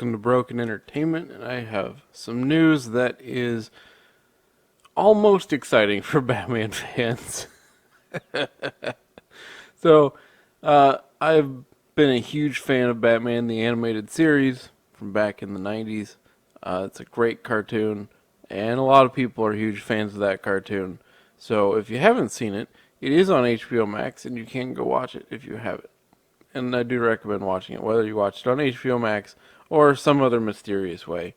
welcome to Broken Entertainment, and I have some news that is almost exciting for Batman fans. So, I've been a huge fan of Batman the Animated Series from back in the 90s. It's a great cartoon, and a lot of people are huge fans of that cartoon. So, if you haven't seen it, it is on HBO Max, and you can go watch it if you have it. And I do recommend watching it, whether you watch it on HBO Max or some other mysterious way.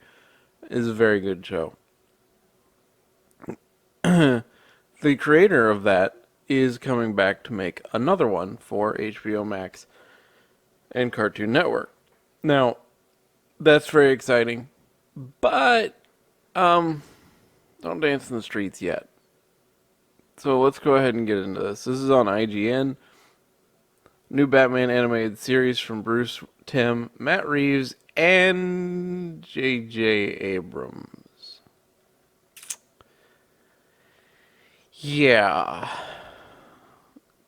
It is a very good show. The creator of that is coming back to make another one for HBO Max and Cartoon Network. Now, that's very exciting, but don't dance in the streets yet. So let's go ahead and get into this. This is on IGN. New Batman animated series from Bruce Timm, Matt Reeves, and J.J. Abrams. Yeah,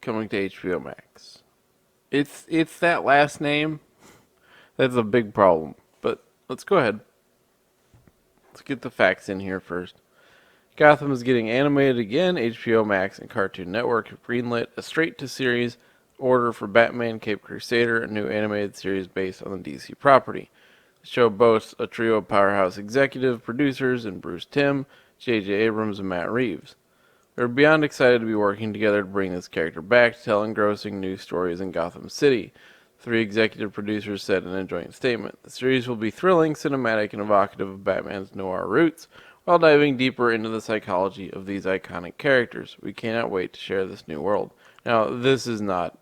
coming to HBO Max. It's that last name that's a big problem. But let's go ahead. Let's get the facts in here first. Gotham is getting animated again. HBO Max and Cartoon Network have greenlit a straight-to-series order for Batman Cape Crusader, a new animated series based on the DC property. The show boasts a trio of powerhouse executive producers in Bruce Timm, J.J. Abrams, and Matt Reeves. We're beyond excited to be working together to bring this character back to tell engrossing new stories in Gotham City, three executive producers said in a joint statement. The series will be thrilling, cinematic, and evocative of Batman's noir roots, while diving deeper into the psychology of these iconic characters. We cannot wait to share this new world. Now, this is not...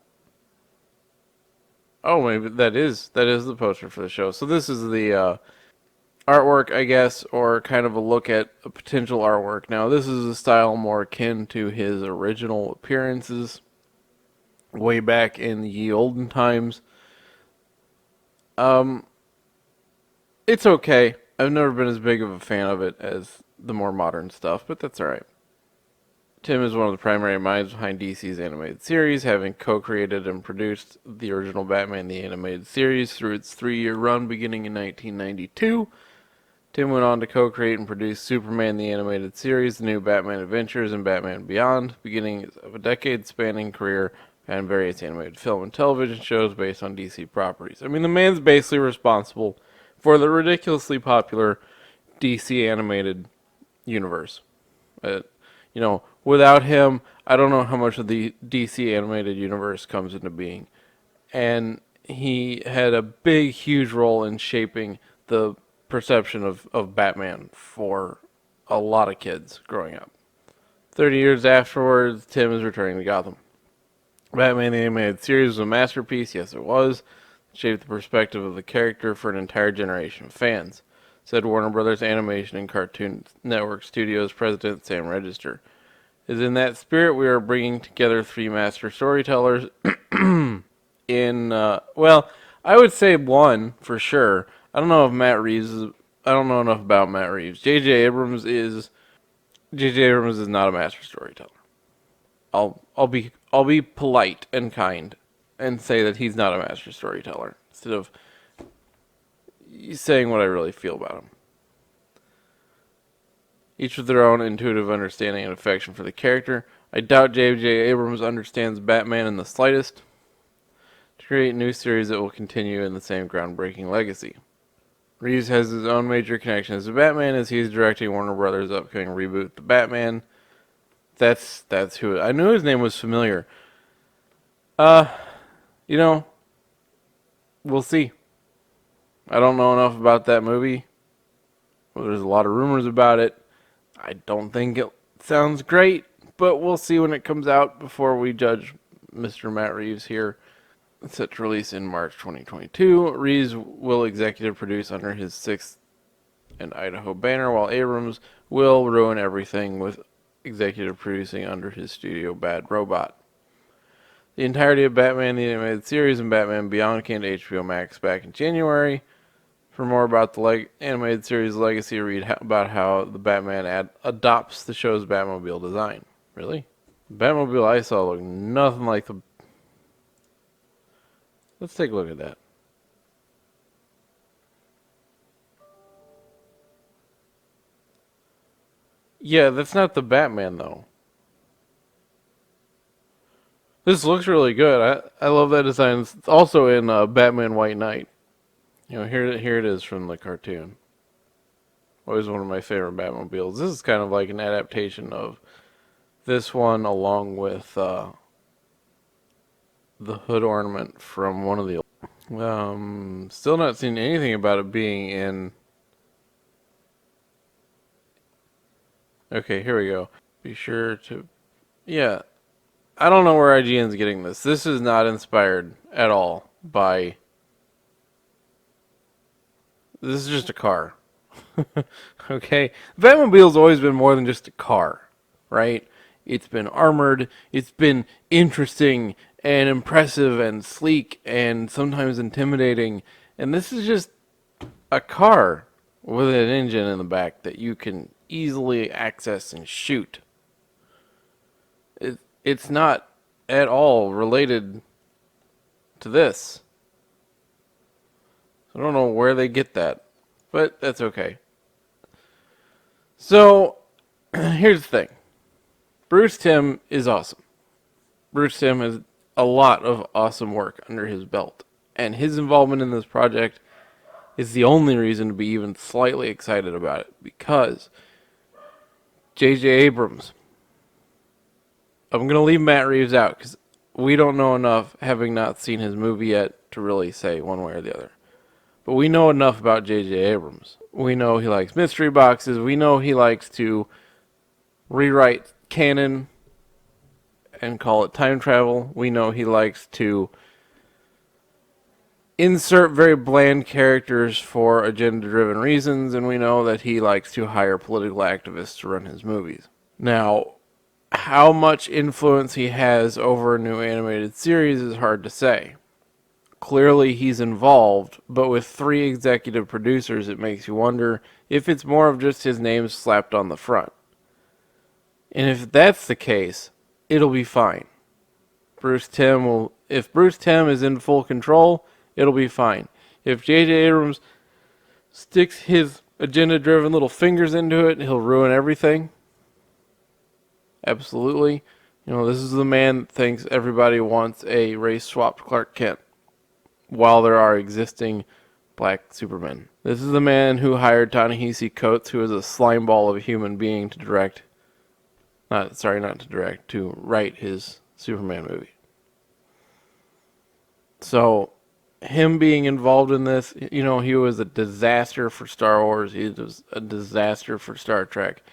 Oh, maybe that is the poster for the show. So this is the artwork, I guess, or kind of a look at a potential artwork. Now, this is a style more akin to his original appearances way back in the ye olden times. It's okay. I've never been as big of a fan of it as the more modern stuff, but that's alright. Timm is one of the primary minds behind DC's animated series, having co-created and produced the original Batman the Animated Series through its 3-year run beginning in 1992. Timm went on to co-create and produce Superman the Animated Series, The New Batman Adventures, and Batman Beyond, beginning of a decade-spanning career and various animated film and television shows based on DC properties. I mean, the man's basically responsible for the ridiculously popular DC animated universe. Without him, I don't know how much of the DC animated universe comes into being. And he had a big, huge role in shaping the perception of Batman for a lot of kids growing up. 30 years afterwards, Timm is returning to Gotham. Batman the Animated Series was a masterpiece, yes it was. It shaped the perspective of the character for an entire generation of fans, said Warner Brothers Animation and Cartoon Network Studios president Sam Register. It is in that spirit we are bringing together three master storytellers I would say one for sure. I don't know if Matt Reeves is, I don't know enough about Matt Reeves. J.J. Abrams is not a master storyteller. I'll be polite and kind and say that he's not a master storyteller instead of saying what I really feel about him. Each with their own intuitive understanding and affection for the character. I doubt J.J. Abrams understands Batman in the slightest. To create a new series that will continue in the same groundbreaking legacy. Reeves has his own major connections to Batman as he's directing Warner Brothers' upcoming reboot, The Batman. That's who I knew his name was familiar. We'll see. I don't know enough about that movie. Well, there's a lot of rumors about it. I don't think it sounds great, but we'll see when it comes out before we judge Mr. Matt Reeves here. It's set to release in March 2022. Reeves will executive produce under his 6th and Idaho banner, while Abrams will ruin everything with executive producing under his studio Bad Robot. The entirety of Batman the Animated Series and Batman Beyond came to HBO Max back in January. For more about the animated series legacy, read about how the Batman adopts the show's Batmobile design. Really? The Batmobile I saw looked nothing like the... Let's take a look at that. Yeah, that's not the Batman though. This looks really good. I love that design. It's also in Batman White Knight. Here it is from the cartoon. Always one of my favorite Batmobiles. This is kind of like an adaptation of this one, along with the hood ornament from one of the. Still not seeing anything about it being in. Okay, here we go. Be sure to. Yeah, I don't know where IGN's getting this. This is not inspired at all by. This is just a car. Okay? Batmobile's always been more than just a car, right? It's been armored, it's been interesting and impressive and sleek and sometimes intimidating. And this is just a car with an engine in the back that you can easily access and shoot. It's not at all related to this. I don't know where they get that, but that's okay. So, here's the thing. Bruce Timm is awesome. Bruce Timm has a lot of awesome work under his belt, and his involvement in this project is the only reason to be even slightly excited about it, because J.J. Abrams, I'm going to leave Matt Reeves out because we don't know enough, having not seen his movie yet, to really say one way or the other. But we know enough about J.J. Abrams. We know he likes mystery boxes. We know he likes to rewrite canon and call it time travel. We know he likes to insert very bland characters for agenda-driven reasons, and we know that he likes to hire political activists to run his movies. Now, how much influence he has over a new animated series is hard to say. Clearly he's involved, but with 3 executive producers, it makes you wonder if it's more of just his name slapped on the front. And if that's the case, it'll be fine. If Bruce Timm is in full control, it'll be fine. If J.J. Abrams sticks his agenda-driven little fingers into it, he'll ruin everything. Absolutely. This is the man that thinks everybody wants a race-swapped Clark Kent while there are existing black Supermen. This is the man who hired Ta-Nehisi Coates, who is a slimeball of a human being, to to write his Superman movie. So, him being involved in this, he was a disaster for Star Wars. He was a disaster for Star Trek.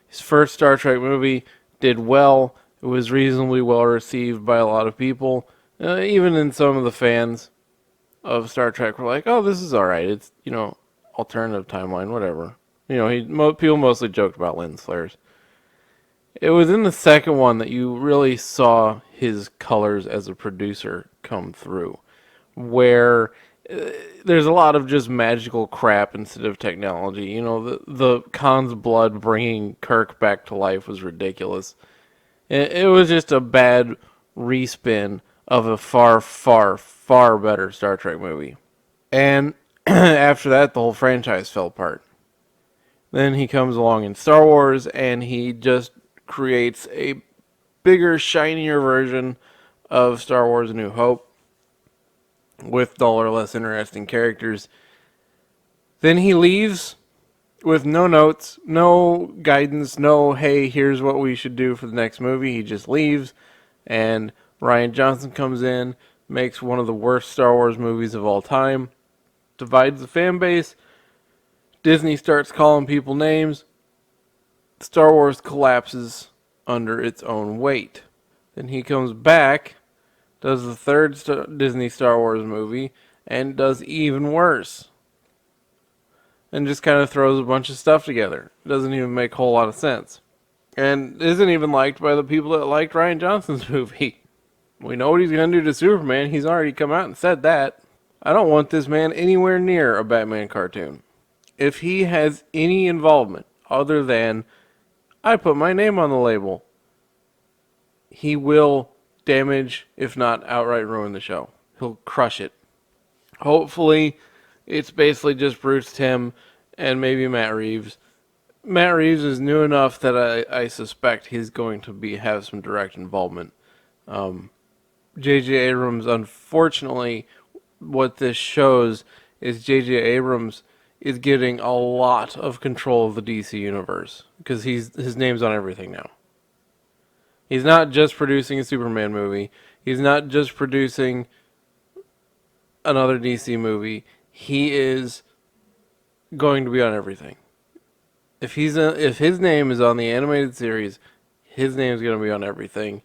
His first Star Trek movie did well. It was reasonably well received by a lot of people. Even in some of the fans of Star Trek were like, oh, this is alright. It's, alternative timeline, whatever. People mostly joked about lens flares. It was in the second one that you really saw his colors as a producer come through, where there's a lot of just magical crap instead of technology. The Khan's blood bringing Kirk back to life was ridiculous. It was just a bad respin of a far, far, far better Star Trek movie. And after that, the whole franchise fell apart. Then he comes along in Star Wars, and he just creates a bigger, shinier version of Star Wars A New Hope with duller, less interesting characters. Then he leaves with no notes, no guidance, no, hey, here's what we should do for the next movie. He just leaves, and Rian Johnson comes in, makes one of the worst Star Wars movies of all time, divides the fan base. Disney starts calling people names. Star Wars collapses under its own weight. Then he comes back, does the third Disney Star Wars movie, and does even worse. And just kind of throws a bunch of stuff together. It doesn't even make a whole lot of sense. And isn't even liked by the people that liked Rian Johnson's movie. We know what he's going to do to Superman. He's already come out and said that. I don't want this man anywhere near a Batman cartoon. If he has any involvement other than, I put my name on the label, he will damage, if not outright ruin the show. He'll crush it. Hopefully, it's basically just Bruce Timm and maybe Matt Reeves Matt Reeves is new enough that I suspect he's going to have some direct involvement. J.J. Abrams, unfortunately, what this shows is J.J. Abrams is getting a lot of control of the DC universe because his name's on everything now. He's not just producing a Superman movie. He's not just producing another DC movie. He is going to be on everything. If his name is on the animated series, his name is going to be on everything,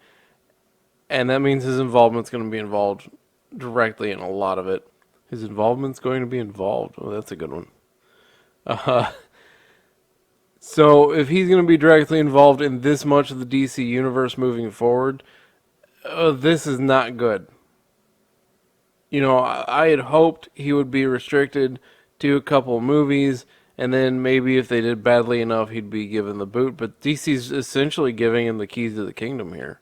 and that means his involvement's going to be involved directly in a lot of it. His involvement's going to be involved. Oh, that's a good one. Uh, so if he's going to be directly involved in this much of the DC universe moving forward, this is not good. You know, I had hoped he would be restricted to a couple of movies, and then maybe if they did badly enough, he'd be given the boot. But DC's essentially giving him the keys to the kingdom here.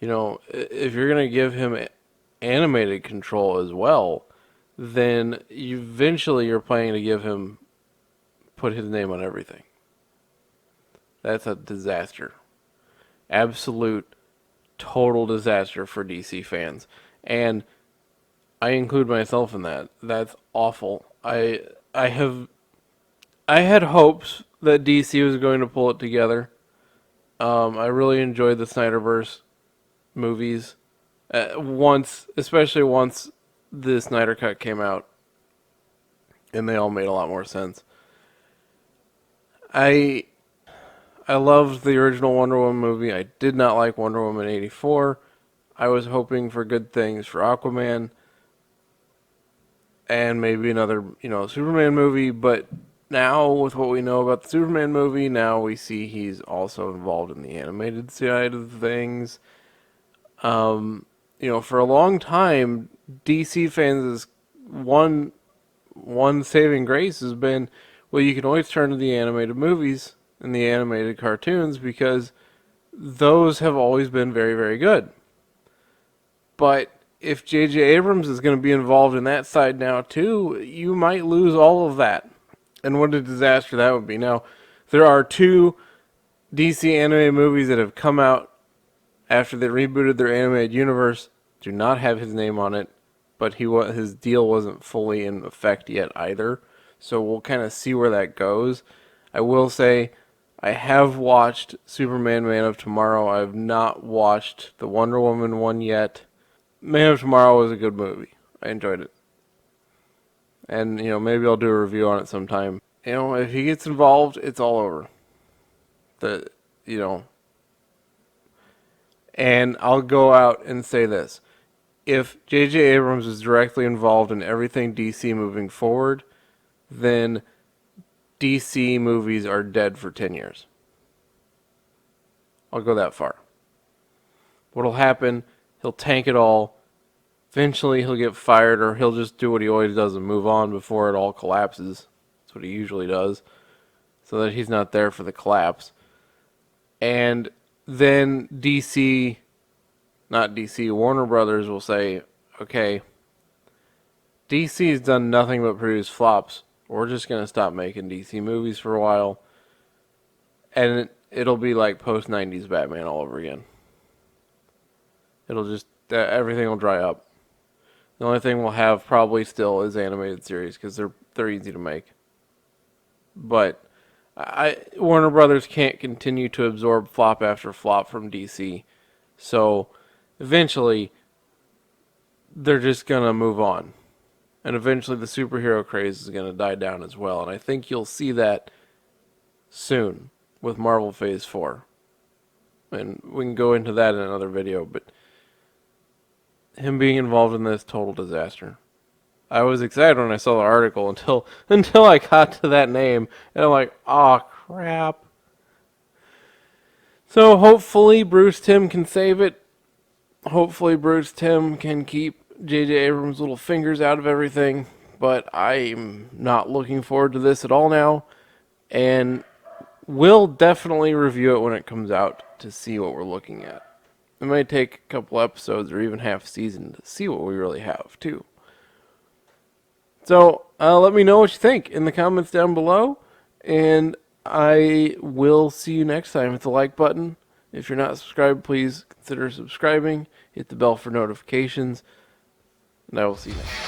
You know, if you're going to give him animated control as well, then eventually you're planning to put his name on everything. That's a disaster. Absolute, total disaster for DC fans. And I include myself in that. That's awful. I had hopes that DC was going to pull it together. I really enjoyed the Snyderverse movies. Especially once the Snyder Cut came out, and they all made a lot more sense. I loved the original Wonder Woman movie. I did not like Wonder Woman 84. I was hoping for good things for Aquaman and maybe another, Superman movie, but now with what we know about the Superman movie, now we see he's also involved in the animated side of things. For a long time, DC fans' one saving grace has been, well, you can always turn to the animated movies and the animated cartoons because those have always been very, very good. But if J.J. Abrams is going to be involved in that side now too, you might lose all of that. And what a disaster that would be. Now, there are two DC animated movies that have come out after they rebooted their animated universe. Do not have his name on it, but his deal wasn't fully in effect yet either. So we'll kind of see where that goes. I will say I have watched Superman Man of Tomorrow. I have not watched the Wonder Woman one yet. Man of Tomorrow was a good movie. I enjoyed it. And, maybe I'll do a review on it sometime. If he gets involved, it's all over. And I'll go out and say this. If J.J. Abrams is directly involved in everything DC moving forward, then DC movies are dead for 10 years. I'll go that far. What'll happen, he'll tank it all. Eventually he'll get fired, or he'll just do what he always does and move on before it all collapses. That's what he usually does, so that he's not there for the collapse. And then Warner Brothers will say, okay, DC's done nothing but produce flops. We're just going to stop making DC movies for a while. And it'll be like post-90s Batman all over again. Everything will dry up. The only thing we'll have probably still is animated series because they're easy to make. But Warner Brothers can't continue to absorb flop after flop from DC. So eventually they're just going to move on. And eventually the superhero craze is going to die down as well. And I think you'll see that soon with Marvel Phase 4. And we can go into that in another video, but him being involved in this, total disaster. I was excited when I saw the article until I got to that name, and I'm like, oh crap. So hopefully Bruce Timm can save it. Hopefully Bruce Timm can keep J.J. Abrams' little fingers out of everything, but I'm not looking forward to this at all now, and we'll definitely review it when it comes out to see what we're looking at. It might take a couple episodes or even half a season to see what we really have, too. So, let me know what you think in the comments down below, and I will see you next time. Hit the like button. If you're not subscribed, please consider subscribing. Hit the bell for notifications. And I will see you next time.